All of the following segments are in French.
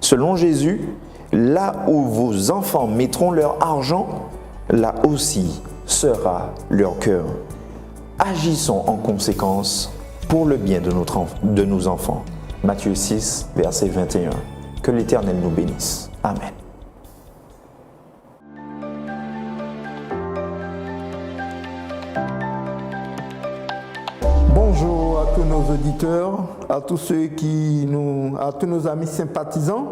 Selon Jésus, là où vos enfants mettront leur argent, là aussi sera leur cœur. Agissons en conséquence pour le bien de nos enfants. Matthieu 6, verset 21. Que l'Éternel nous bénisse. Amen. Bonjour à tous nos auditeurs, à tous nos amis sympathisants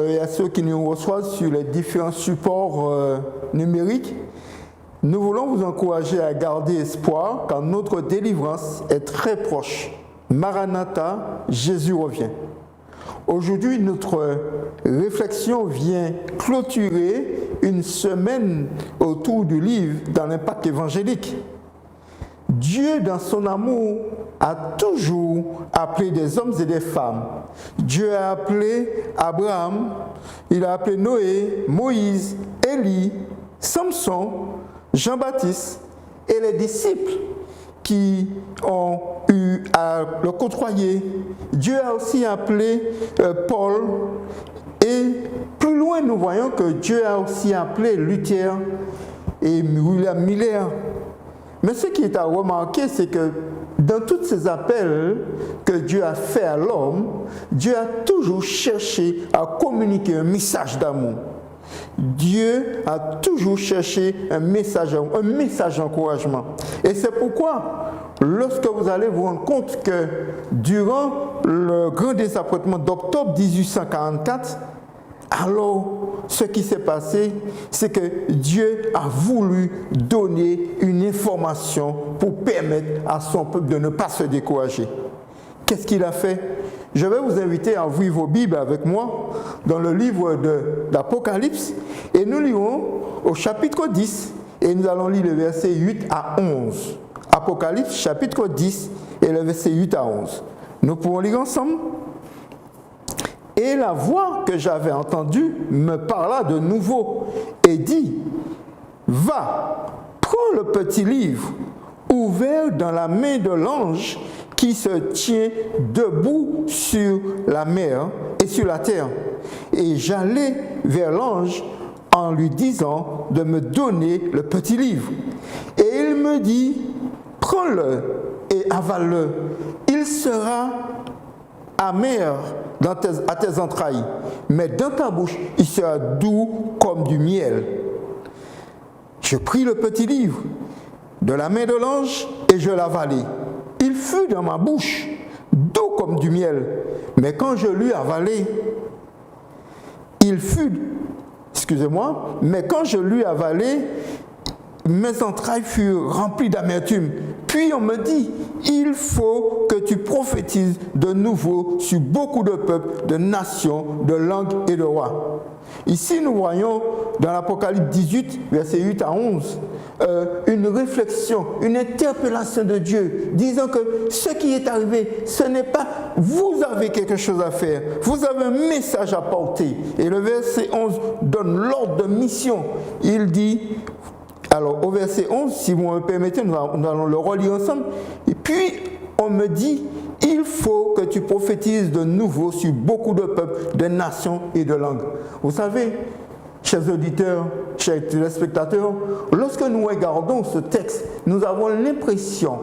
et à ceux qui nous reçoivent sur les différents supports numériques. Nous voulons vous encourager à garder espoir car notre délivrance est très proche. Maranatha, Jésus revient. Aujourd'hui, notre réflexion vient clôturer une semaine autour du livre dans l'impact évangélique. Dieu, dans son amour, a toujours appelé des hommes et des femmes. Dieu a appelé Abraham, il a appelé Noé, Moïse, Élie, Samson, Jean-Baptiste et les disciples qui ont eu à le côtoyer. Dieu a aussi appelé Paul et plus loin nous voyons que Dieu a aussi appelé Luther et William Miller. Mais ce qui est à remarquer, c'est que dans tous ces appels que Dieu a fait à l'homme, Dieu a toujours cherché à communiquer un message d'amour. Dieu a toujours cherché un message d'encouragement. Et c'est pourquoi, lorsque vous allez vous rendre compte que durant le grand désappointement d'octobre 1844, alors ce qui s'est passé, c'est que Dieu a voulu donner une information pour permettre à son peuple de ne pas se décourager. Qu'est-ce qu'il a fait? Je vais vous inviter à ouvrir vos Bibles avec moi dans le livre d'Apocalypse et nous lirons au chapitre 10 et nous allons lire le verset 8 à 11. Apocalypse chapitre 10 et le verset 8 à 11. Nous pouvons lire ensemble. Et la voix que j'avais entendue me parla de nouveau et dit, « Va, prends le petit livre ouvert dans la main de l'ange qui se tient debout sur la mer et sur la terre. » Et j'allai vers l'ange en lui disant de me donner le petit livre. Et il me dit, « Prends-le et avale-le. Il sera amer à tes entrailles, mais dans ta bouche, il sera doux comme du miel. » Je pris le petit livre de la main de l'ange et je l'avalai. Il fut dans ma bouche, doux comme du miel, mais quand je l'eus avalé, mes entrailles furent remplies d'amertume. Puis on me dit, il faut que tu prophétises de nouveau sur beaucoup de peuples, de nations, de langues et de rois. Ici, nous voyons dans l'Apocalypse 18, versets 8 à 11, une réflexion, une interpellation de Dieu, disant que ce qui est arrivé, ce n'est pas vous avez quelque chose à faire, vous avez un message à porter. Et le verset 11 donne l'ordre de mission. Il dit, alors au verset 11, si vous me permettez, nous allons le relire ensemble. Et puis, on me dit, il faut que tu prophétises de nouveau sur beaucoup de peuples, de nations et de langues. Vous savez, chers auditeurs, chers téléspectateurs, lorsque nous regardons ce texte, nous avons l'impression,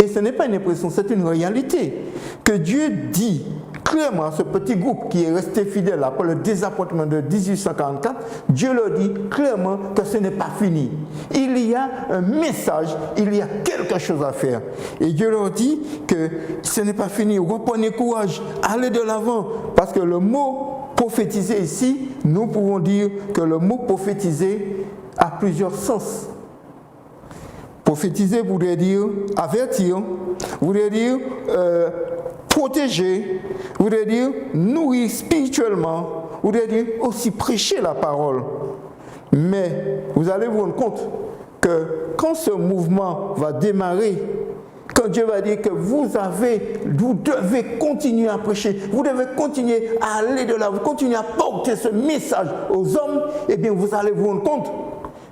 et ce n'est pas une impression, c'est une réalité, que Dieu dit clairement à ce petit groupe qui est resté fidèle après le désappointement de 1844, Dieu leur dit clairement que ce n'est pas fini. Il y a un message, il y a quelque chose à faire. Et Dieu leur dit que ce n'est pas fini, reprenez courage, allez de l'avant, parce que le mot prophétiser ici, nous pouvons dire que le mot prophétiser a plusieurs sens. Prophétiser voudrait dire avertir, voudrait dire protéger, voudrait dire nourrir spirituellement, voudrait dire aussi prêcher la parole. Mais vous allez vous rendre compte que quand ce mouvement va démarrer, quand Dieu va dire que vous devez continuer à prêcher, vous devez continuer à aller de là, vous continuez à porter ce message aux hommes, eh bien vous allez vous rendre compte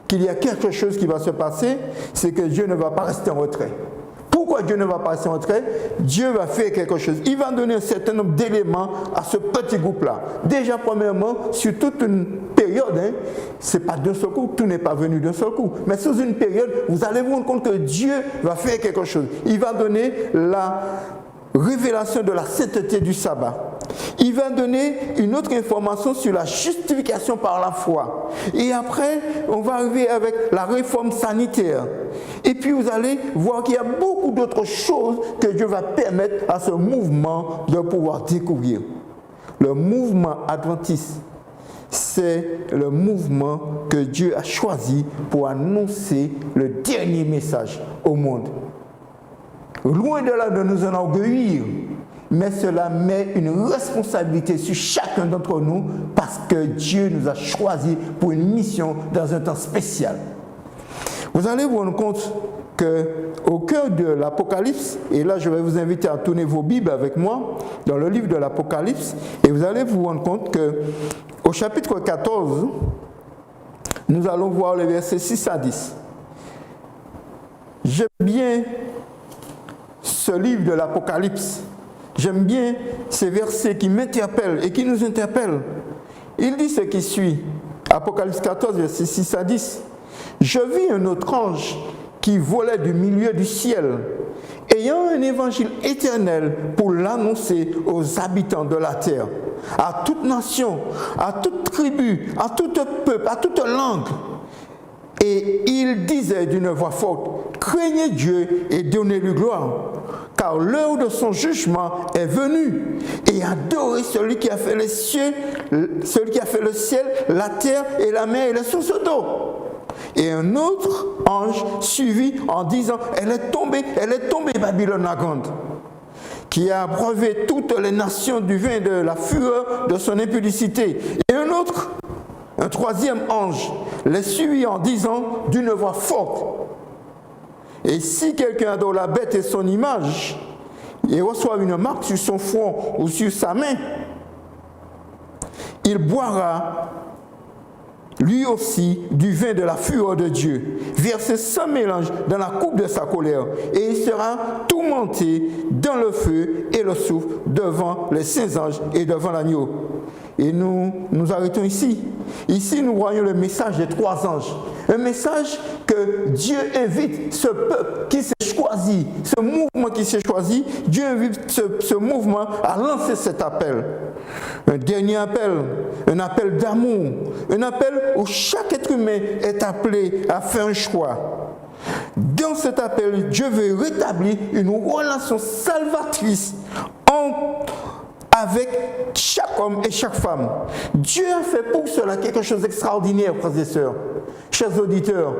qu'il y a quelque chose qui va se passer, c'est que Dieu ne va pas rester en retrait. Pourquoi Dieu ne va pas s'entrer? Dieu va faire quelque chose. Il va donner un certain nombre d'éléments à ce petit groupe-là. Déjà, premièrement, sur toute une période, ce n'est pas d'un seul coup, tout n'est pas venu d'un seul coup. Mais sous une période, vous allez vous rendre compte que Dieu va faire quelque chose. Il va donner la révélation de la sainteté du sabbat. Il va donner une autre information sur la justification par la foi. Et après, on va arriver avec la réforme sanitaire. Et puis vous allez voir qu'il y a beaucoup d'autres choses que Dieu va permettre à ce mouvement de pouvoir découvrir. Le mouvement adventiste, c'est le mouvement que Dieu a choisi pour annoncer le dernier message au monde. Loin de là de nous enorgueillir, mais cela met une responsabilité sur chacun d'entre nous parce que Dieu nous a choisis pour une mission dans un temps spécial. Vous allez vous rendre compte qu'au cœur de l'Apocalypse, et là je vais vous inviter à tourner vos Bibles avec moi dans le livre de l'Apocalypse, et vous allez vous rendre compte qu'au chapitre 14, nous allons voir les versets 6 à 10. J'aime bien ce livre de l'Apocalypse. J'aime bien ces versets qui m'interpellent et qui nous interpellent. Il dit ce qui suit. Apocalypse 14, versets 6 à 10. Je vis un autre ange qui volait du milieu du ciel, ayant un évangile éternel pour l'annoncer aux habitants de la terre, à toute nation, à toute tribu, à tout peuple, à toute langue. Et il disait d'une voix forte, craignez Dieu et donnez-lui gloire, car l'heure de son jugement est venue, et adorez celui qui a fait les cieux, celui qui a fait le ciel, la terre et la mer et les sources d'eau. Et un autre ange suivit en disant, elle est tombée, Babylone la grande, qui a abreuvé toutes les nations du vin de la fureur de son impudicité. Et un troisième ange, les suivit en disant d'une voix forte, et si quelqu'un adore la bête et son image, et reçoit une marque sur son front ou sur sa main, il boira lui aussi du vin de la fureur de Dieu, versé sans mélange dans la coupe de sa colère, et il sera tourmenté dans le feu et le soufre devant les saints anges et devant l'agneau. Et nous arrêtons ici. Ici, nous voyons le message des trois anges. Un message que Dieu invite ce peuple qui s'est choisi, ce mouvement qui s'est choisi, Dieu invite ce mouvement à lancer cet appel. Un dernier appel, un appel d'amour, un appel où chaque être humain est appelé à faire un choix. Dans cet appel, Dieu veut rétablir une relation salvatrice avec chaque homme et chaque femme. Dieu a fait pour cela quelque chose d'extraordinaire, frères et sœurs, chers auditeurs,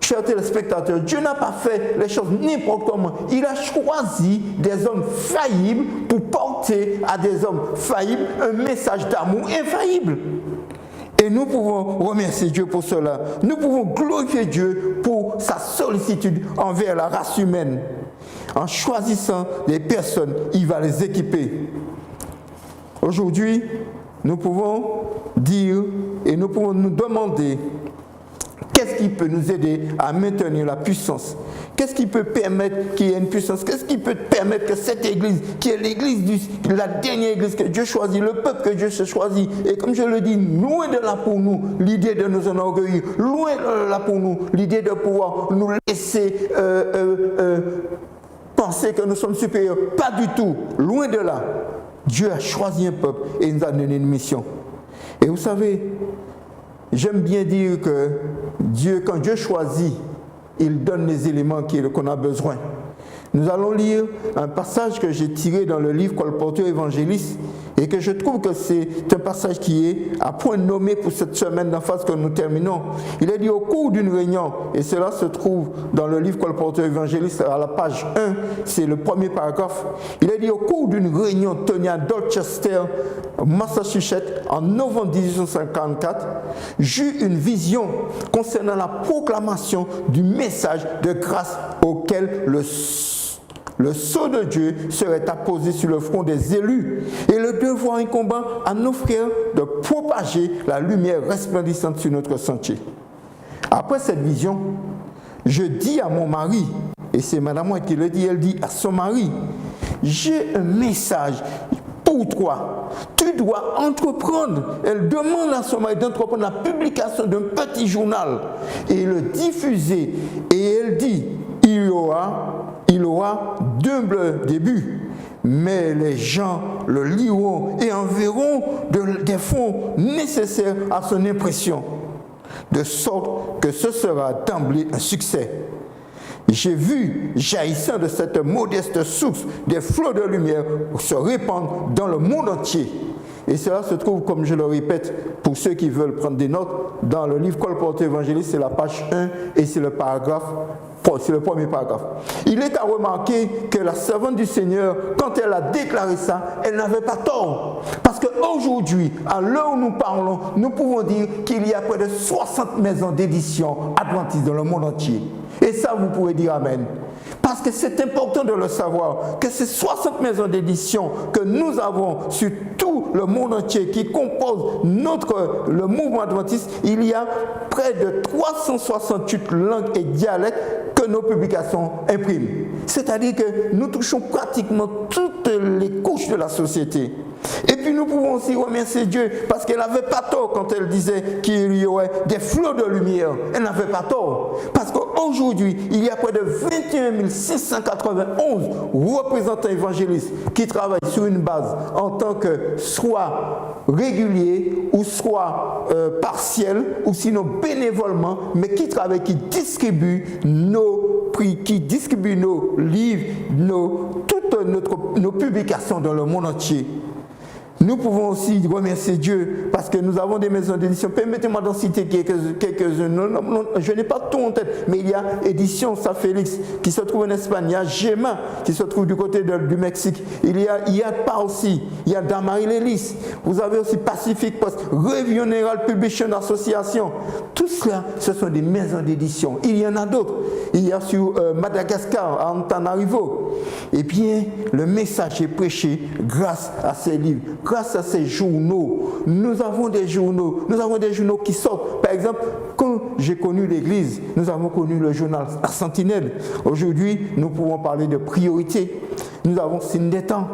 chers téléspectateurs. Dieu n'a pas fait les choses n'importe comment. Il a choisi des hommes faillibles pour porter à des hommes faillibles un message d'amour infaillible. Et nous pouvons remercier Dieu pour cela. Nous pouvons glorifier Dieu pour sa sollicitude envers la race humaine. En choisissant des personnes, il va les équiper. Aujourd'hui, nous pouvons dire et nous pouvons nous demander qu'est-ce qui peut nous aider à maintenir la puissance? Qu'est-ce qui peut permettre qu'il y ait une puissance? Qu'est-ce qui peut permettre que cette église, qui est l'église, la dernière église que Dieu choisit, le peuple que Dieu se choisit, et comme je le dis, loin de là pour nous l'idée de nous enorgueillir, loin de là pour nous l'idée de pouvoir nous laisser penser que nous sommes supérieurs. Pas du tout, loin de là. Dieu a choisi un peuple et il nous a donné une mission. Et vous savez, j'aime bien dire que Dieu, quand Dieu choisit, il donne les éléments qu'on a besoin. Nous allons lire un passage que j'ai tiré dans le livre Colporteur Évangéliste et que je trouve que c'est un passage qui est à point nommé pour cette semaine d'en face que nous terminons. Il est dit au cours d'une réunion, et cela se trouve dans le livre Colporteur Évangéliste à la page 1, c'est le premier paragraphe. Il est dit au cours d'une réunion tenue à Dorchester, Massachusetts, en novembre 1854, j'eus une vision concernant la proclamation du message de grâce auquel le sceau de Dieu serait apposé sur le front des élus et le devoir incombant à nos frères de propager la lumière resplendissante sur notre sentier. Après cette vision, je dis à mon mari, et c'est Madame White qui le dit, elle dit à son mari, j'ai un message pour toi. Tu dois entreprendre. Elle demande à son mari d'entreprendre la publication d'un petit journal et le diffuser. Et elle dit, il aura d'humbles débuts, mais les gens le liront et enverront des fonds nécessaires à son impression, de sorte que ce sera d'emblée un succès. J'ai vu, jaillissant de cette modeste source, des flots de lumière se répandre dans le monde entier. Et cela se trouve, comme je le répète, pour ceux qui veulent prendre des notes, dans le livre Colporteur évangéliste, c'est la page 1 et c'est le premier paragraphe. Il est à remarquer que la servante du Seigneur, quand elle a déclaré ça, elle n'avait pas tort. Parce qu'aujourd'hui, à l'heure où nous parlons, nous pouvons dire qu'il y a près de 60 maisons d'édition adventistes dans le monde entier. Et ça, vous pouvez dire Amen. Parce que c'est important de le savoir, que ces 60 maisons d'édition que nous avons sur tout le monde entier qui composent le mouvement adventiste, il y a près de 368 langues et dialectes que nos publications impriment. C'est-à-dire que nous touchons pratiquement toutes les couches de la société. Et puis nous pouvons aussi remercier Dieu parce qu'elle n'avait pas tort quand elle disait qu'il y aurait des flots de lumière. Elle n'avait pas tort. Parce qu'aujourd'hui, il y a près de 21 691 représentants évangélistes qui travaillent sur une base en tant que soit régulier ou soit partiel ou sinon bénévolement, mais qui travaillent, qui distribuent nos prix, qui distribuent nos livres, toutes nos publications dans le monde entier. Nous pouvons aussi remercier Dieu parce que nous avons des maisons d'édition. Permettez-moi d'en citer quelques-unes. Je n'ai pas tout en tête, mais il y a Édition Saint-Félix qui se trouve en Espagne. Il y a Gema qui se trouve du côté du Mexique. Il y a IADPA aussi. Il y a Damary Lélis. Vous avez aussi Pacific Post, Regional Publishing Association. Tout cela, ce sont des maisons d'édition. Il y en a d'autres. Il y a sur Madagascar, à Antananarivo. Et bien, le message est prêché grâce à ces livres. Grâce à ces journaux, nous avons des journaux qui sortent. Par exemple, quand j'ai connu l'Église, nous avons connu le journal La Sentinelle. Aujourd'hui, nous pouvons parler de priorité. Nous avons Signe des Temps,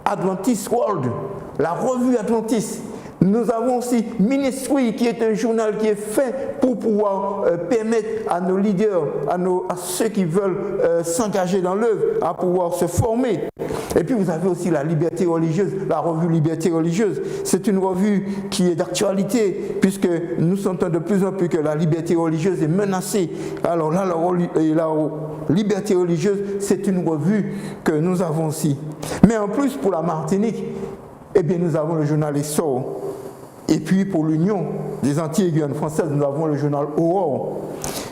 Adventist World, la revue Adventiste. Nous avons aussi Ministry, qui est un journal qui est fait pour pouvoir permettre à nos leaders, à ceux qui veulent s'engager dans l'œuvre, à pouvoir se former. Et puis vous avez aussi la Liberté religieuse, la revue Liberté religieuse. C'est une revue qui est d'actualité, puisque nous sentons de plus en plus que la liberté religieuse est menacée. Alors là, la Liberté religieuse, c'est une revue que nous avons aussi. Mais en plus, pour la Martinique, eh bien, nous avons le journal Essor. Et puis pour l'Union des Antilles-Guyane françaises, nous avons le journal Aurore.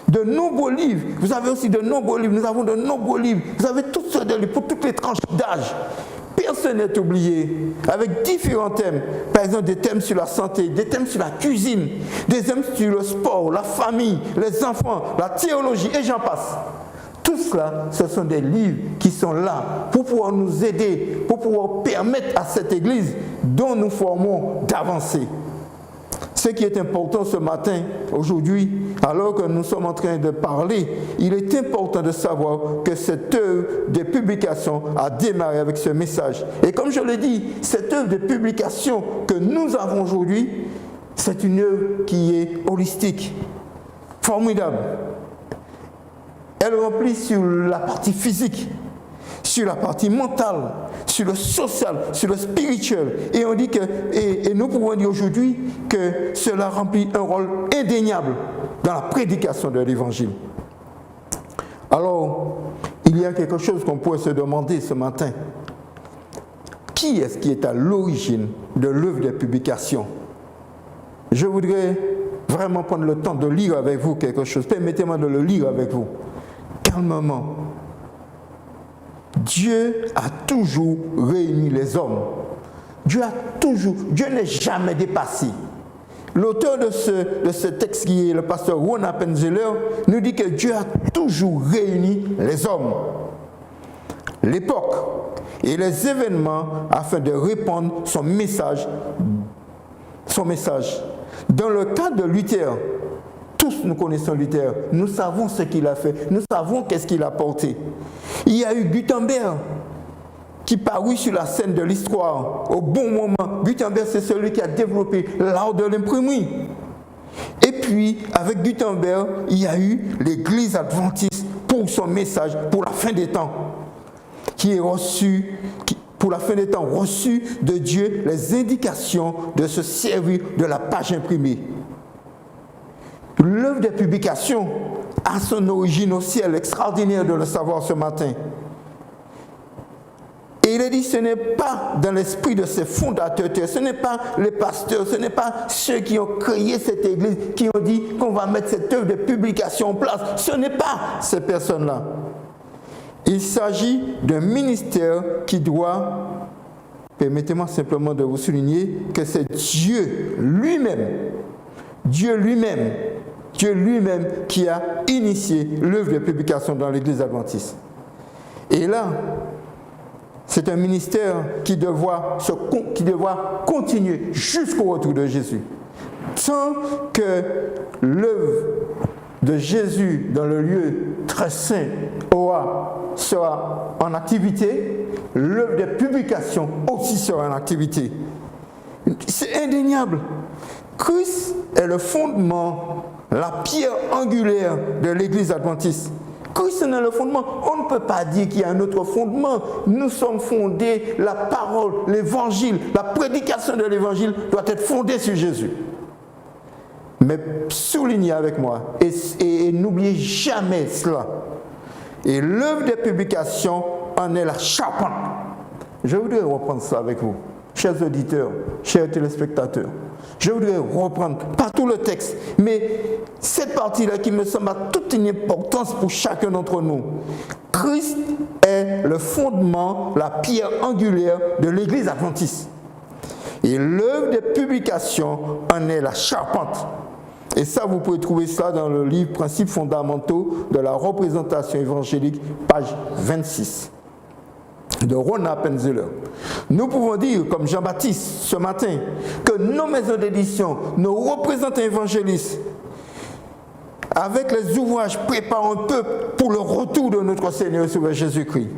De nombreux livres, vous avez aussi de nombreux livres, nous avons de nombreux livres, vous avez toutes sortes de livres pour toutes les tranches d'âge. Personne n'est oublié, avec différents thèmes, par exemple des thèmes sur la santé, des thèmes sur la cuisine, des thèmes sur le sport, la famille, les enfants, la théologie, et j'en passe. Tout cela, ce sont des livres qui sont là pour pouvoir nous aider, pour pouvoir permettre à cette Église dont nous formons d'avancer. Ce qui est important ce matin, aujourd'hui, alors que nous sommes en train de parler, il est important de savoir que cette œuvre de publication a démarré avec ce message. Et comme je l'ai dit, cette œuvre de publication que nous avons aujourd'hui, c'est une œuvre qui est holistique, formidable. Elle remplit sur la partie physique, sur la partie mentale, sur le social, sur le spirituel. Et on dit que, et nous pouvons dire aujourd'hui que cela remplit un rôle indéniable dans la prédication de l'Évangile. Alors, il y a quelque chose qu'on pourrait se demander ce matin. Qui est-ce qui est à l'origine de l'œuvre de publication? Je voudrais vraiment prendre le temps de lire avec vous quelque chose. Permettez-moi de le lire avec vous. Calmement. Dieu a toujours réuni les hommes. Dieu n'est jamais dépassé. L'auteur de ce texte, qui est le pasteur Ron Appenzeller, nous dit que Dieu a toujours réuni les hommes, l'époque et les événements afin de répandre son message. Dans le cas de Luther, tous nous connaissons Luther, nous savons ce qu'il a fait, nous savons qu'est-ce qu'il a porté. Il y a eu Gutenberg qui parut sur la scène de l'histoire au bon moment. Gutenberg, c'est celui qui a développé l'art de l'imprimerie. Et puis, avec Gutenberg, il y a eu l'Église adventiste pour son message pour la fin des temps, qui est reçu, pour la fin des temps, reçu de Dieu les indications de se servir de la page imprimée. L'œuvre des publications a son origine au ciel, extraordinaire de le savoir ce matin. Et il est dit, ce n'est pas dans l'esprit de ses fondateurs, ce n'est pas les pasteurs, ce n'est pas ceux qui ont créé cette église, qui ont dit qu'on va mettre cette œuvre de publication en place. Ce n'est pas ces personnes-là. Il s'agit d'un ministère qui doit, permettez-moi simplement de vous souligner que c'est Dieu lui-même qui a initié l'œuvre de publication dans l'église adventiste. Et là, c'est un ministère qui devra continuer jusqu'au retour de Jésus. Tant que l'œuvre de Jésus dans le lieu très saint sera en activité, l'œuvre de publication aussi sera en activité. C'est indéniable. Christ est le fondement, la pierre angulaire de l'église adventiste. Christ est le fondement. On ne peut pas dire qu'il y a un autre fondement. Nous sommes fondés, la parole, l'évangile, la prédication de l'évangile doit être fondée sur Jésus. Mais soulignez avec moi, et n'oubliez jamais cela. Et l'œuvre des publications en est la charpente. Je voudrais reprendre ça avec vous, chers auditeurs, chers téléspectateurs. Je voudrais reprendre, pas tout le texte, mais cette partie-là qui me semble à toute une importance pour chacun d'entre nous. Christ est le fondement, la pierre angulaire de l'église adventiste. Et l'œuvre des publications en est la charpente. Et ça, vous pouvez trouver ça dans le livre Principes fondamentaux de la représentation évangélique, page 26. De Ron Appenzeller. Nous pouvons dire, comme Jean-Baptiste ce matin, que nos maisons d'édition, nos représentants évangélistes, avec les ouvrages, préparent un peuple pour le retour de notre Seigneur et Sauveur Jésus-Christ.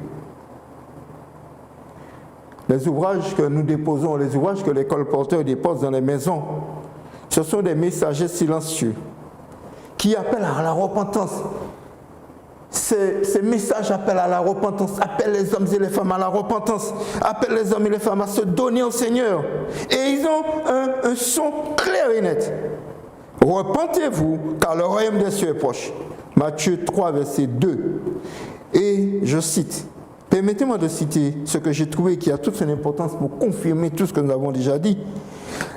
Les ouvrages que nous déposons, les ouvrages que les colporteurs déposent dans les maisons, ce sont des messagers silencieux qui appellent à la repentance. Ces messages appellent à la repentance, appellent les hommes et les femmes à la repentance, appellent les hommes et les femmes à se donner au Seigneur. Et ils ont un son clair et net. Repentez-vous, car le royaume des cieux est proche. Matthieu 3, verset 2. Et je cite, permettez-moi de citer ce que j'ai trouvé qui a toute son importance pour confirmer tout ce que nous avons déjà dit.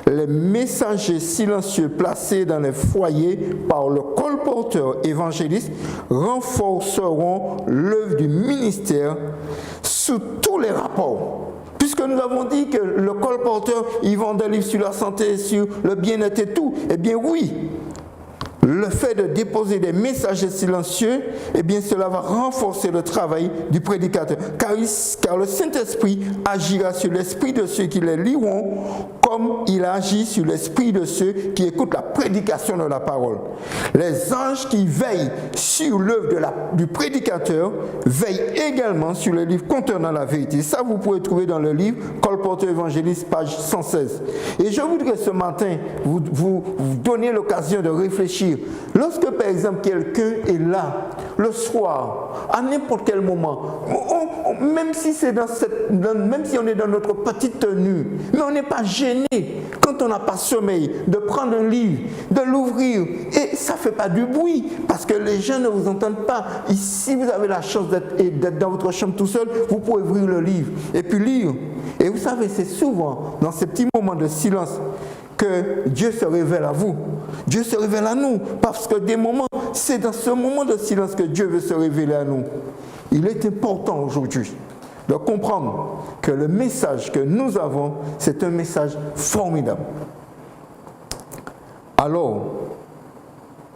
Les messagers silencieux placés dans les foyers par le colporteur évangéliste renforceront l'œuvre du ministère sous tous les rapports. Puisque nous avons dit que le colporteur, il vend des livres sur la santé, sur le bien-être et tout, eh bien oui, le fait de déposer des messagers silencieux, eh bien cela va renforcer le travail du prédicateur. Car le Saint-Esprit agira sur l'esprit de ceux qui les liront comme il agit sur l'esprit de ceux qui écoutent la prédication de la parole. Les anges qui veillent sur l'œuvre du prédicateur veillent également sur le livre contenant la vérité. Ça, vous pouvez trouver dans le livre Colporteur évangéliste, page 116. Et je voudrais ce matin vous donner l'occasion de réfléchir. Lorsque, par exemple, quelqu'un est là, le soir, à n'importe quel moment, même si on est dans notre petite tenue, mais on n'est pas gêné quand on n'a pas sommeil, de prendre un livre, de l'ouvrir, et ça ne fait pas du bruit, parce que les gens ne vous entendent pas. Et si vous avez la chance d'être dans votre chambre tout seul, vous pouvez ouvrir le livre et puis lire. Et vous savez, c'est souvent dans ces petits moments de silence que Dieu se révèle à vous. Dieu se révèle à nous, parce que c'est dans ce moment de silence que Dieu veut se révéler à nous. Il est important aujourd'hui de comprendre que le message que nous avons, c'est un message formidable. Alors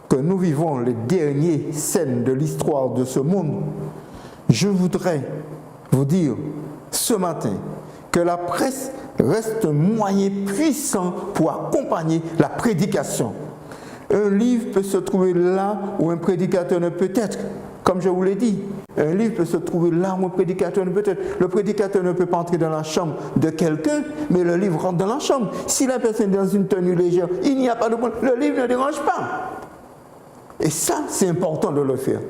que nous vivons les dernières scènes de l'histoire de ce monde, je voudrais vous dire ce matin que la presse reste un moyen puissant pour accompagner la prédication. Un livre peut se trouver là où un prédicateur ne peut être. Comme je vous l'ai dit, un livre peut se trouver là où un prédicateur ne peut être. Le prédicateur ne peut pas entrer dans la chambre de quelqu'un, mais le livre rentre dans la chambre. Si la personne est dans une tenue légère, il n'y a pas de problème. Le livre ne dérange pas. Et ça, c'est important de le faire.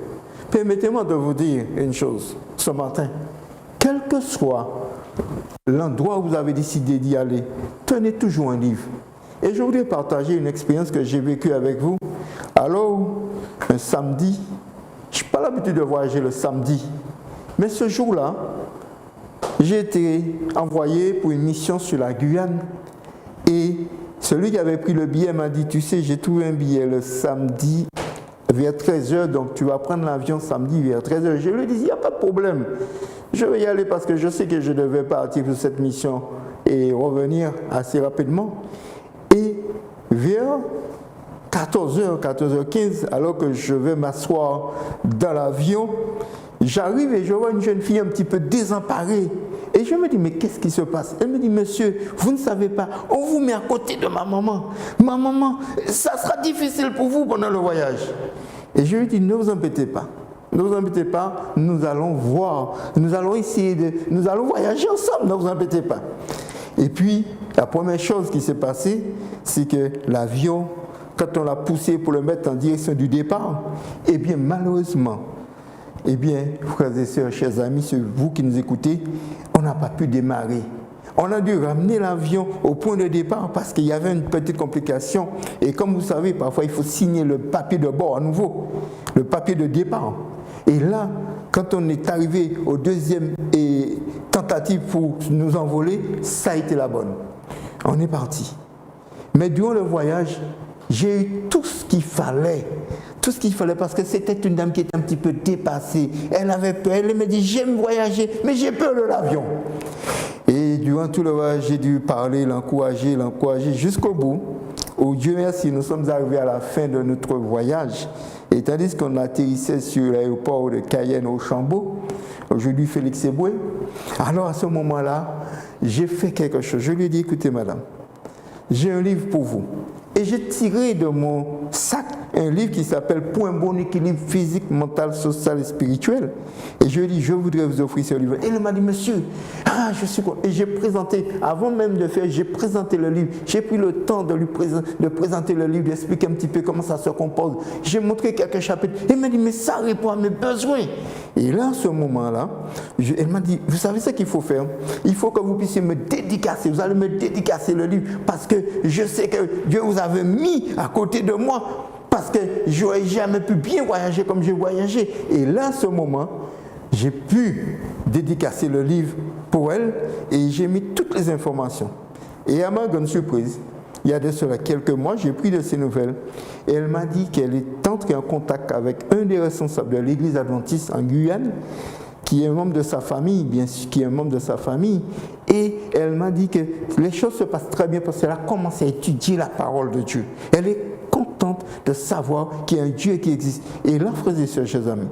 Permettez-moi de vous dire une chose ce matin. Quel que soit l'endroit où vous avez décidé d'y aller, tenez toujours un livre. Et je voudrais partager une expérience que j'ai vécue avec vous. Alors, un samedi, je n'ai pas l'habitude de voyager le samedi, mais ce jour-là, j'ai été envoyé pour une mission sur la Guyane. Et celui qui avait pris le billet m'a dit, tu sais, j'ai trouvé un billet le samedi vers 13h, donc tu vas prendre l'avion samedi vers 13h. Je lui ai dit, il n'y a pas de problème. Je vais y aller parce que je sais que je devais partir pour cette mission et revenir assez rapidement. Et vers 14h, 14h15, alors que je vais m'asseoir dans l'avion, j'arrive et je vois une jeune fille un petit peu désemparée. Et je me dis, mais qu'est-ce qui se passe? Elle me dit, monsieur, vous ne savez pas, on vous met à côté de ma maman. Ma maman, ça sera difficile pour vous pendant le voyage. Et je lui dis, ne vous embêtez pas. Ne vous embêtez pas, nous allons voir, nous allons voyager ensemble, ne vous embêtez pas. Et puis, la première chose qui s'est passée, c'est que l'avion, quand on l'a poussé pour le mettre en direction du départ, eh bien, malheureusement, eh bien, frères et sœurs, chers amis, vous qui nous écoutez, on n'a pas pu démarrer. On a dû ramener l'avion au point de départ parce qu'il y avait une petite complication. Et comme vous savez, parfois, il faut signer le papier de bord à nouveau, le papier de départ. Et là, quand on est arrivé au deuxième tentative pour nous envoler, ça a été la bonne. On est parti. Mais durant le voyage, j'ai eu tout ce qu'il fallait. Tout ce qu'il fallait parce que c'était une dame qui était un petit peu dépassée. Elle avait peur. Elle me dit, j'aime voyager, mais j'ai peur de l'avion. Et durant tout le voyage, j'ai dû parler, l'encourager jusqu'au bout. Oh Dieu merci, nous sommes arrivés à la fin de notre voyage. Et tandis qu'on atterrissait sur l'aéroport de Cayenne au Chambaud, aujourd'hui Félix Eboué, alors à ce moment-là, j'ai fait quelque chose. Je lui ai dit, écoutez madame, j'ai un livre pour vous. Et j'ai tiré de mon sac un livre qui s'appelle « Pour un bon équilibre physique, mental, social et spirituel ». Et je lui ai dit, je voudrais vous offrir ce livre. Et il m'a dit, monsieur, je suis content. Et j'ai présenté, avant même de faire, j'ai présenté le livre. J'ai pris le temps de présenter le livre, d'expliquer un petit peu comment ça se compose. J'ai montré quelques chapitres. Il m'a dit, mais ça répond à mes besoins. Et là, à ce moment-là, elle m'a dit, vous savez ce qu'il faut faire? Il faut que vous puissiez me dédicacer. Vous allez me dédicacer le livre parce que je sais que Dieu vous avait mis à côté de moi. Parce que je n'aurais jamais pu bien voyager comme j'ai voyagé. Et là, à ce moment, j'ai pu dédicacer le livre pour elle et j'ai mis toutes les informations. Et à ma grande surprise, il y a de cela quelques mois, j'ai pris de ses nouvelles et elle m'a dit qu'elle est entrée en contact avec un des responsables de l'église adventiste en Guyane, qui est un membre de sa famille, bien sûr, qui est un membre de sa famille. Et elle m'a dit que les choses se passent très bien parce qu'elle a commencé à étudier la parole de Dieu. Elle est contente de savoir qu'il y a un Dieu qui existe. Et là, frères et sœurs, chers amis,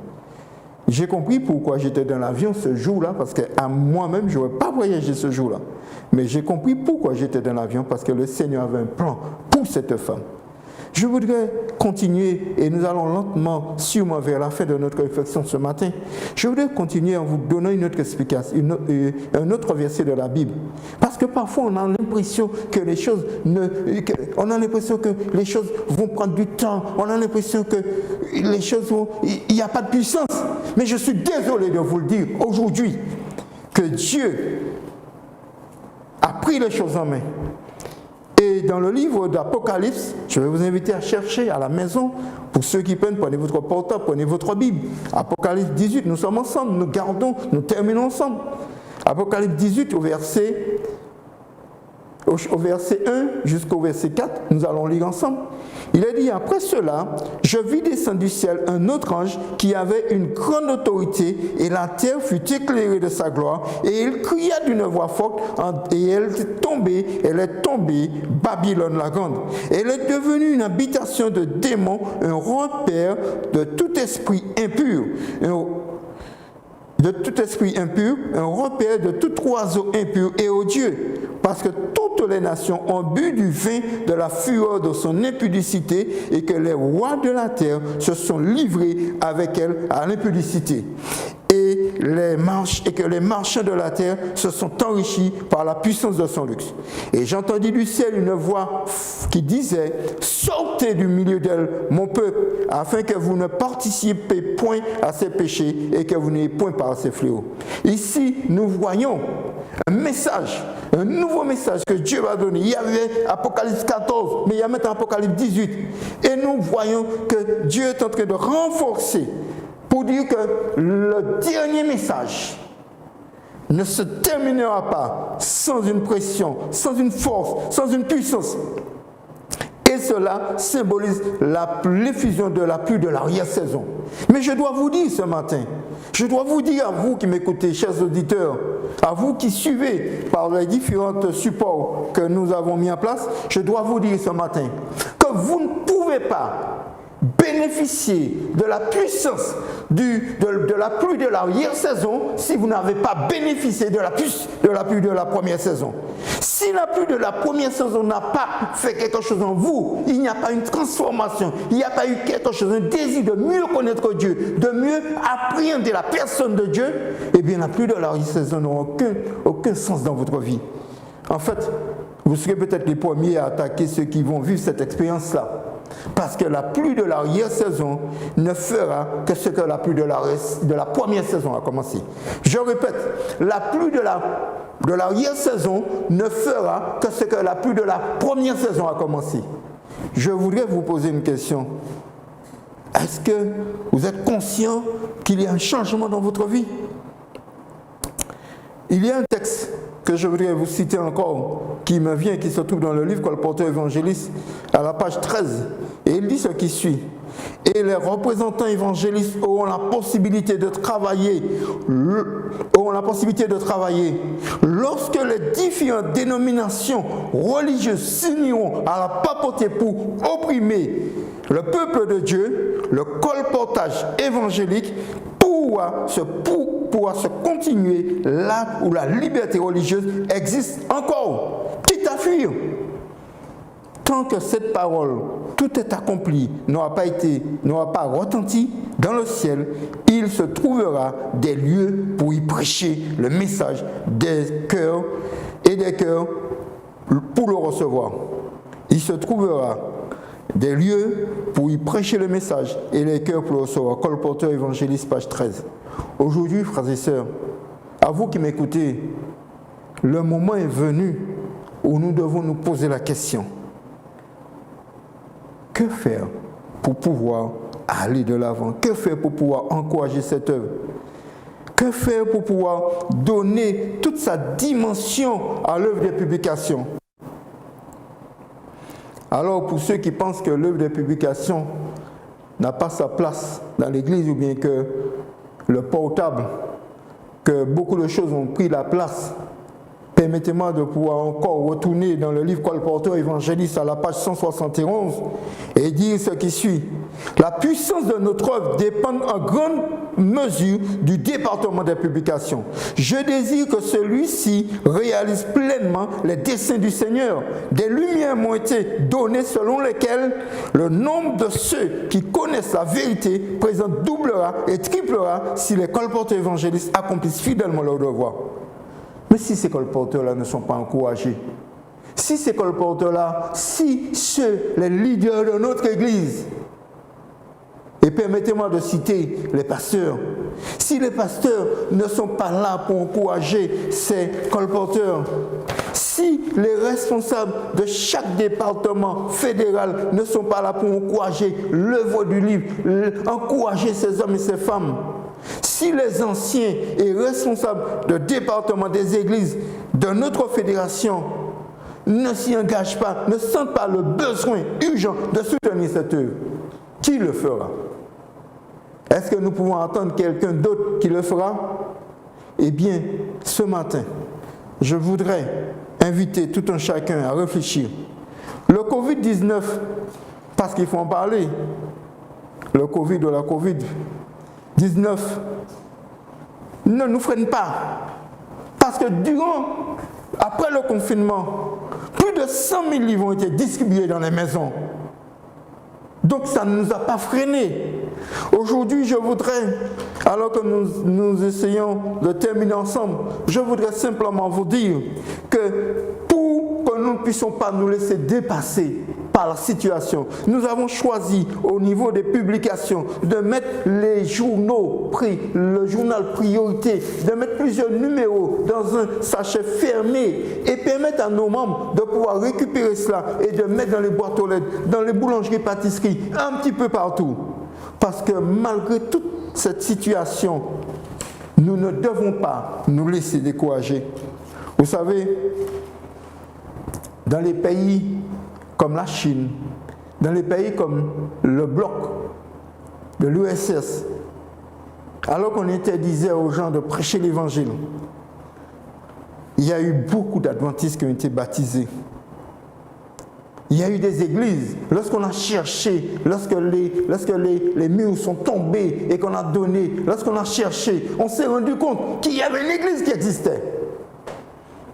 j'ai compris pourquoi j'étais dans l'avion ce jour-là, parce qu'à moi-même, je n'aurais pas voyagé ce jour-là. Mais j'ai compris pourquoi j'étais dans l'avion, parce que le Seigneur avait un plan pour cette femme. Je voudrais continuer, et nous allons lentement, sûrement vers la fin de notre réflexion ce matin. Je voudrais continuer en vous donnant une autre explication, un autre verset de la Bible. Parce que parfois, on a l'impression que les choses vont prendre du temps. On a l'impression que les choses vont... Il n'y a pas de puissance. Mais je suis désolé de vous le dire aujourd'hui, que Dieu a pris les choses en main. Et dans le livre d'Apocalypse, je vais vous inviter à chercher à la maison. Pour ceux qui prennent, prenez votre portable, prenez votre Bible. Apocalypse 18, nous sommes ensemble, nous terminons ensemble. Apocalypse 18 au verset 1 jusqu'au verset 4, nous allons lire ensemble. Il est dit, après cela, je vis descendre du ciel un autre ange qui avait une grande autorité et la terre fut éclairée de sa gloire et il cria d'une voix forte et elle est tombée, Babylone la grande. Elle est devenue une habitation de démons, un repère de tout esprit impur, un repère de tout oiseau impur et odieux, parce que toute toutes les nations ont bu du vin de la fureur de son impudicité et que les rois de la terre se sont livrés avec elle à l'impudicité. Et que les marchands de la terre se sont enrichis par la puissance de son luxe. Et j'entendis du ciel une voix qui disait « Sortez du milieu d'elle, mon peuple, afin que vous ne participez point à ses péchés et que vous n'ayez point part à ses fléaux. » Ici, nous voyons un message, un nouveau message que Dieu va donner. Il y avait Apocalypse 14, mais il y a maintenant Apocalypse 18. Et nous voyons que Dieu est en train de renforcer pour dire que le dernier message ne se terminera pas sans une pression, sans une force, sans une puissance. Et cela symbolise l'effusion de la pluie de l'arrière-saison. Mais je dois vous dire ce matin, je dois vous dire à vous qui m'écoutez, chers auditeurs, à vous qui suivez par les différents supports que nous avons mis en place, je dois vous dire ce matin que vous ne pouvez pas bénéficier de la puissance de la pluie de l'arrière-saison si vous n'avez pas bénéficié de la pluie de la première saison. Si la pluie de la première saison n'a pas fait quelque chose en vous, il n'y a pas une transformation, il n'y a pas eu quelque chose, un désir de mieux connaître Dieu, de mieux appréhender la personne de Dieu, eh bien la pluie de l'arrière-saison n'aura aucun sens dans votre vie. En fait, vous serez peut-être les premiers à attaquer ceux qui vont vivre cette expérience-là. Parce que la pluie de l'arrière-saison ne fera que ce que la pluie de la première saison a commencé. Je répète, la pluie de l'arrière-saison ne fera que ce que la pluie de la première saison a commencé. Je voudrais vous poser une question. Est-ce que vous êtes conscient qu'il y a un changement dans votre vie? Il y a un texte que je voudrais vous citer encore, qui me vient, qui se trouve dans le livre Colporteur évangéliste, à la page 13. Et il dit ce qui suit. Et les représentants évangélistes auront la possibilité de travailler lorsque les différentes dénominations religieuses s'uniront à la papauté pour opprimer le peuple de Dieu. Le colportage évangélique pourra se continuer là où la liberté religieuse existe encore, quitte à fuir. Tant que cette parole, tout est accompli, n'aura pas retenti dans le ciel, il se trouvera des lieux pour y prêcher le message des cœurs pour le recevoir. Il se trouvera des lieux pour y prêcher le message et les cœurs pour le recevoir. Colporteur évangéliste, page 13. Aujourd'hui, frères et sœurs, à vous qui m'écoutez, le moment est venu où nous devons nous poser la question. Que faire pour pouvoir aller de l'avant? Que faire pour pouvoir encourager cette œuvre? Que faire pour pouvoir donner toute sa dimension à l'œuvre des publications? Alors, pour ceux qui pensent que l'œuvre des publications n'a pas sa place dans l'Église, ou bien que le portable, que beaucoup de choses ont pris la place, permettez-moi de pouvoir encore retourner dans le livre Colporteur évangéliste à la page 171 et dire ce qui suit. La puissance de notre œuvre dépend en grande mesure du département des publications. Je désire que celui-ci réalise pleinement les desseins du Seigneur. Des lumières m'ont été données selon lesquelles le nombre de ceux qui connaissent la vérité présent doublera et triplera si les colporteurs évangélistes accomplissent fidèlement leur devoir. Mais si ces colporteurs-là ne sont pas encouragés, si ces colporteurs-là, si les leaders de notre Église, et permettez-moi de citer les pasteurs, si les pasteurs ne sont pas là pour encourager ces colporteurs, si les responsables de chaque département fédéral ne sont pas là pour encourager l'œuvre du livre, encourager ces hommes et ces femmes, si les anciens et responsables de département des églises de notre fédération ne s'y engagent pas, ne sentent pas le besoin urgent de soutenir cette œuvre, qui le fera? Est-ce que nous pouvons attendre quelqu'un d'autre qui le fera? Eh bien, ce matin, je voudrais inviter tout un chacun à réfléchir. Le Covid-19, parce qu'il faut en parler, le Covid ou la Covid-19 ne nous freine pas. Parce que après le confinement, de 100 000 livres ont été distribués dans les maisons. Donc ça ne nous a pas freinés. Aujourd'hui, je voudrais, alors que nous essayons de terminer ensemble, je voudrais simplement vous dire que pour que nous ne puissions pas nous laisser dépasser par la situation, nous avons choisi au niveau des publications de mettre les journaux, le journal priorité, de mettre plusieurs numéros dans un sachet fermé et permettre à nos membres de pouvoir récupérer cela et de mettre dans les boîtes aux lettres, dans les boulangeries, pâtisseries, un petit peu partout. Parce que malgré toute cette situation, nous ne devons pas nous laisser décourager. Vous savez, dans les pays comme la Chine, dans les pays comme le bloc de l'URSS, alors qu'on interdisait aux gens de prêcher l'évangile, il y a eu beaucoup d'adventistes qui ont été baptisés. Il y a eu des églises, lorsqu'on a cherché, lorsque les murs sont tombés et qu'on a donné, lorsqu'on a cherché, on s'est rendu compte qu'il y avait une église qui existait.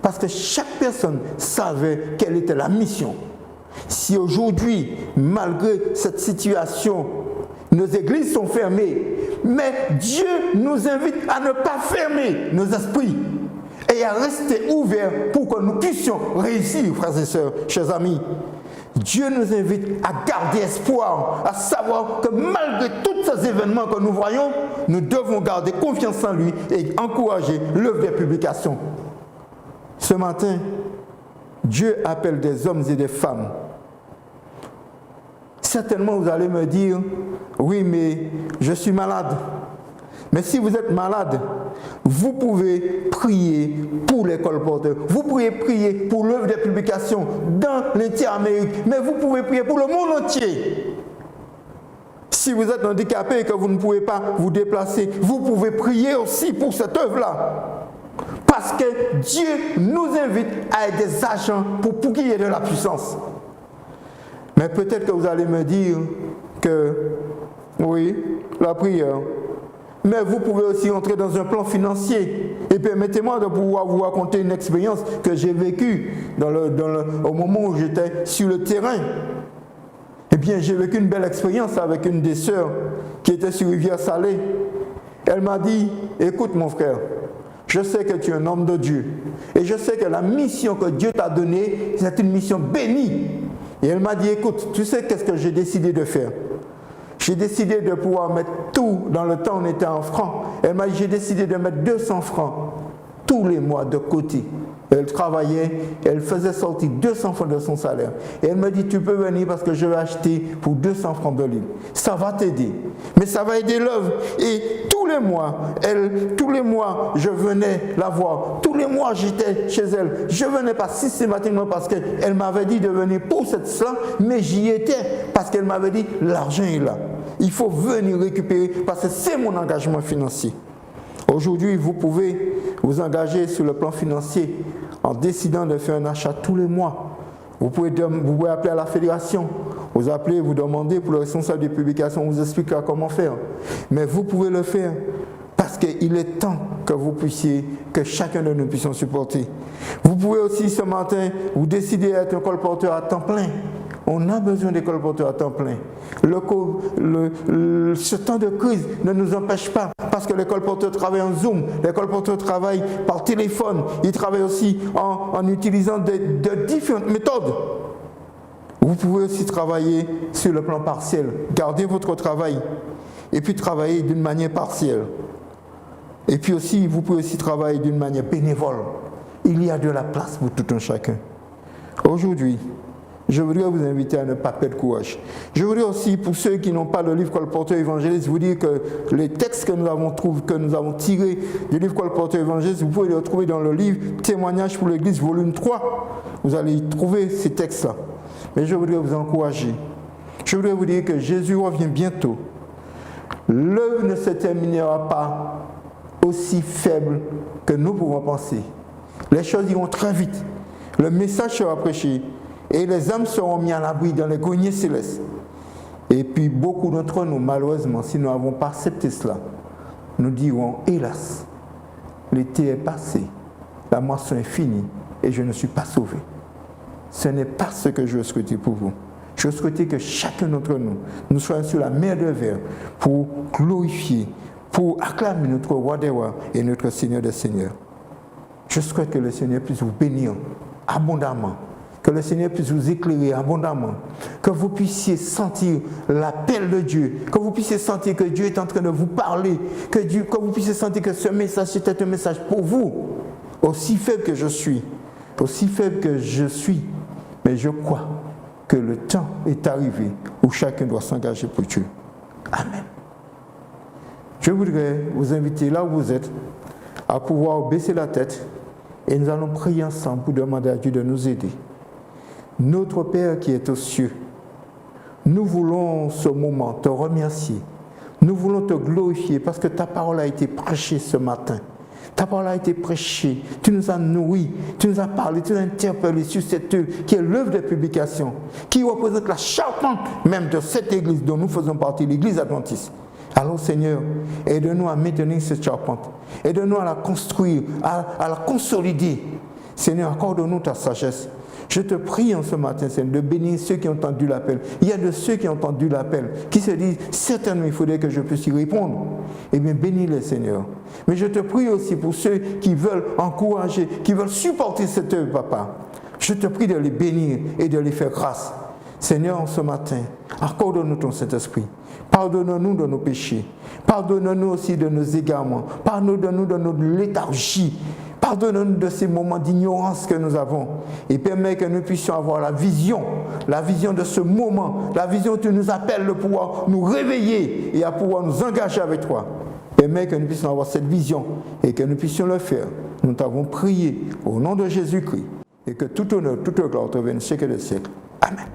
Parce que chaque personne savait quelle était la mission. Si aujourd'hui, malgré cette situation, nos églises sont fermées, mais Dieu nous invite à ne pas fermer nos esprits et à rester ouverts pour que nous puissions réussir, frères et sœurs, chers amis. Dieu nous invite à garder espoir, à savoir que malgré tous ces événements que nous voyons, nous devons garder confiance en lui et encourager l'œuvre des publications. Ce matin, Dieu appelle des hommes et des femmes. Certainement, vous allez me dire, oui, mais je suis malade. Mais si vous êtes malade, vous pouvez prier pour les colporteurs. Vous pouvez prier pour l'œuvre des publications dans l'Inter-Amérique. Mais vous pouvez prier pour le monde entier. Si vous êtes handicapé et que vous ne pouvez pas vous déplacer, vous pouvez prier aussi pour cette œuvre-là. Parce que Dieu nous invite à être des agents pour qu'il y ait de la puissance. Mais peut-être que vous allez me dire que, oui, la prière. Mais vous pouvez aussi entrer dans un plan financier. Et permettez-moi de pouvoir vous raconter une expérience que j'ai vécue au moment où j'étais sur le terrain. Eh bien, j'ai vécu une belle expérience avec une des sœurs qui était sur Rivière-Salée. Elle m'a dit, écoute mon frère, je sais que tu es un homme de Dieu. Et je sais que la mission que Dieu t'a donnée, c'est une mission bénie. Et elle m'a dit, écoute, tu sais qu'est-ce que j'ai décidé de faire? J'ai décidé de pouvoir mettre tout, dans le temps on était en francs. Elle m'a dit, j'ai décidé de mettre 200 francs tous les mois de côté. Elle travaillait, elle faisait sortir 200 francs de son salaire. Et elle me dit, tu peux venir parce que je vais acheter pour 200 francs de livres. Ça va t'aider. Mais ça va aider l'œuvre. Et tous les mois, je venais la voir. Tous les mois, j'étais chez elle. Je ne venais pas systématiquement parce qu'elle m'avait dit de venir pour cela, mais j'y étais parce qu'elle m'avait dit, l'argent est là. Il faut venir récupérer parce que c'est mon engagement financier. Aujourd'hui, vous pouvez vous engager sur le plan financier en décidant de faire un achat tous les mois. Vous pouvez appeler à la fédération, vous appelez, vous demandez pour le responsable des publications, on vous expliquera comment faire. Mais vous pouvez le faire parce qu'il est temps que vous puissiez, que chacun de nous puissions supporter. Vous pouvez aussi ce matin, vous décider d'être un colporteur à temps plein. On a besoin des colporteurs à temps plein. Ce temps de crise ne nous empêche pas, parce que les colporteurs travaillent en Zoom, les colporteurs travaillent par téléphone, ils travaillent aussi en utilisant de différentes méthodes. Vous pouvez aussi travailler sur le plan partiel, garder votre travail et puis travailler d'une manière partielle. Et puis aussi, vous pouvez aussi travailler d'une manière bénévole. Il y a de la place pour tout un chacun. Aujourd'hui, je voudrais vous inviter à ne pas perdre courage. Je voudrais aussi, pour ceux qui n'ont pas le livre Colporteur Évangéliste, vous dire que les textes que nous avons tirés du livre Colporteur Évangéliste, vous pouvez les retrouver dans le livre Témoignages pour l'Église, volume 3. Vous allez y trouver ces textes-là. Mais je voudrais vous encourager. Je voudrais vous dire que Jésus revient bientôt. L'œuvre ne se terminera pas aussi faible que nous pouvons penser. Les choses iront très vite. Le message sera prêché. Et les âmes seront mises à l'abri dans les greniers célestes. Et puis beaucoup d'entre nous, malheureusement, si nous n'avons pas accepté cela, nous dirons, hélas, l'été est passé, la moisson est finie et je ne suis pas sauvé. Ce n'est pas ce que je souhaitais pour vous. Je souhaitais que chacun d'entre nous, nous soyons sur la mer de verre pour glorifier, pour acclamer notre roi des rois et notre Seigneur des seigneurs. Je souhaite que le Seigneur puisse vous bénir abondamment, que le Seigneur puisse vous éclairer abondamment, que vous puissiez sentir l'appel de Dieu, que vous puissiez sentir que Dieu est en train de vous parler, que vous puissiez sentir que ce message était un message pour vous, aussi faible que je suis, mais je crois que le temps est arrivé où chacun doit s'engager pour Dieu. Amen. Je voudrais vous inviter là où vous êtes à pouvoir baisser la tête et nous allons prier ensemble pour demander à Dieu de nous aider. Notre Père qui est aux cieux, nous voulons ce moment te remercier. Nous voulons te glorifier parce que ta parole a été prêchée ce matin. Ta parole a été prêchée, tu nous as nourris, tu nous as parlé, tu nous as interpellés sur cette œuvre qui est l'œuvre de publication, qui représente la charpente même de cette église dont nous faisons partie, l'église adventiste. Alors Seigneur, aide-nous à maintenir cette charpente, aide-nous à la construire, à la consolider. Seigneur, accorde-nous ta sagesse. Je te prie en ce matin, Seigneur, de bénir ceux qui ont entendu l'appel. Il y a de ceux qui ont entendu l'appel, qui se disent, certainement il faudrait que je puisse y répondre. Eh bien, bénis-les, Seigneur. Mais je te prie aussi pour ceux qui veulent encourager, qui veulent supporter cette œuvre, Papa. Je te prie de les bénir et de les faire grâce. Seigneur, en ce matin, accorde-nous ton Saint-Esprit. Pardonne-nous de nos péchés. Pardonne-nous aussi de nos égarements. Pardonne-nous de notre léthargie. Pardonne-nous de ces moments d'ignorance que nous avons et permets que nous puissions avoir la vision de ce moment, la vision où tu nous appelles de pouvoir nous réveiller et à pouvoir nous engager avec toi. Permets que nous puissions avoir cette vision et que nous puissions le faire. Nous t'avons prié au nom de Jésus-Christ et que tout honneur, toute gloire te vienne au siècle des siècles. Amen.